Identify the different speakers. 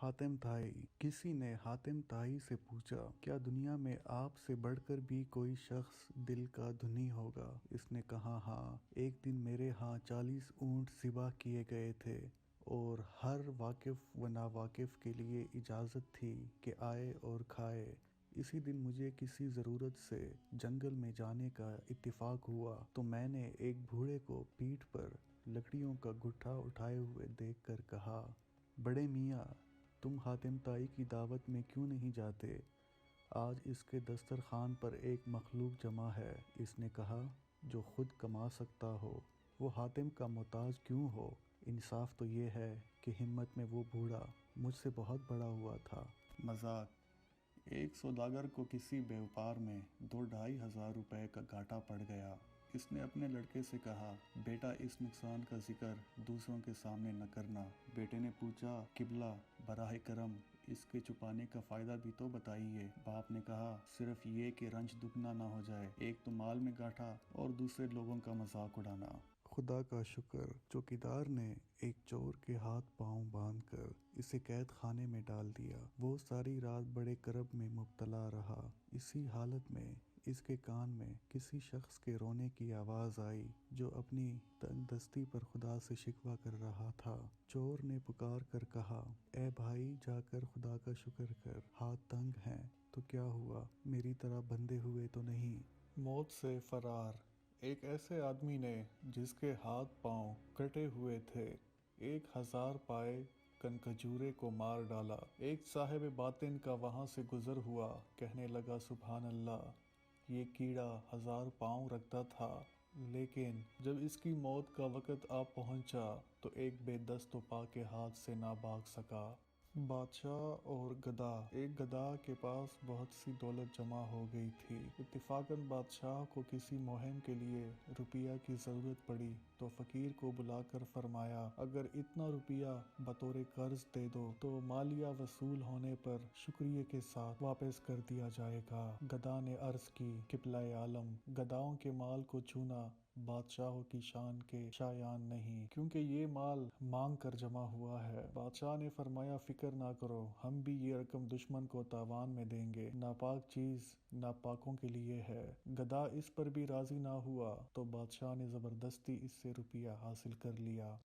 Speaker 1: हातिम ताई। किसी ने हातिम ताई से पूछा, क्या दुनिया में आप से बढ़कर भी कोई शख्स दिल का धनी होगा? इसने कहा, हाँ। एक दिन मेरे यहाँ 40 ऊँट ज़िबा किए गए थे और हर वाकिफ व नावाकिफ के लिए इजाज़त थी कि आए और खाए। इसी दिन मुझे किसी ज़रूरत से जंगल में जाने का इत्तिफाक हुआ तो मैंने एक बूढ़े को पीठ पर लकड़ियों का गुट्ठा उठाए हुए देखकर कहा, बड़े मियाँ, तुम हातिम ताई की दावत में क्यों नहीं जाते? आज इसके दस्तरखान पर एक मखलूक जमा है। इसने कहा, जो खुद कमा सकता हो वो हातिम का मोहताज क्यों हो? इंसाफ तो ये है कि हिम्मत में वो बूढ़ा मुझसे बहुत बड़ा हुआ था। मजाक। एक सौदागर को किसी व्यापार में 2-2.5 हज़ार रुपए का घाटा पड़ गया। इसने अपने लड़के से कहा, बेटा इस नुकसान का जिक्र दूसरों के सामने न करना। बेटे ने पूछा, किबला बराह करम इसके छुपाने का फ़ायदा भी तो बताइए। बाप ने कहा, सिर्फ ये कि रंज दुगना ना हो जाए, एक तो माल में गाठा और दूसरे लोगों का मजाक उड़ाना। खुदा का शुक्र, चौकीदार ने एक चोर के हाथ पांव बांधकर इसे कैद खाने में डाल दिया। वो सारी रात बड़े करब में मुब्तला रहा। इसी हालत में इसके कान में किसी शख्स के रोने की आवाज़ आई जो अपनी तंग दस्ती पर खुदा से शिकवा कर रहा था। चोर ने पुकार कर कहा, ए भाई, जाकर खुदा का शुक्र कर, हाथ तंग हैं तो क्या हुआ, मेरी तरह बंधे हुए तो नहीं। मौत से फरार। एक ऐसे आदमी ने जिसके हाथ पांव कटे हुए थे 1,000 पाए कनखजूरे को मार डाला। एक साहिब बातिन का वहां से गुजर हुआ, कहने लगा, सुभान अल्लाह, ये कीड़ा 1,000 पाँव रखता था, लेकिन जब इसकी मौत का वक़्त आ पहुंचा तो एक बेदस्त तो पाके हाथ से ना भाग सका। बादशाह और गधा। एक गधा के पास बहुत सी दौलत जमा हो गई थी। इत्तेफाकन बादशाह को किसी मुहिम के लिए रुपया की ज़रूरत पड़ी तो फ़कीर को बुलाकर फरमाया, अगर इतना रुपया बतौर कर्ज दे दो तो मालिया वसूल होने पर शुक्रिया के साथ वापस कर दिया जाएगा। गधा ने अर्ज़ की, क़िबला-ए आलम, गधाओं के माल को छूना बादशाहों की शान के शायान नहीं, क्योंकि ये माल मांग कर जमा हुआ है। बादशाह ने फरमाया, फिक्र ना करो, हम भी ये रकम दुश्मन को तावान में देंगे। नापाक चीज नापाकों के लिए है। गधा इस पर भी राजी ना हुआ तो बादशाह ने जबरदस्ती इससे रुपया हासिल कर लिया।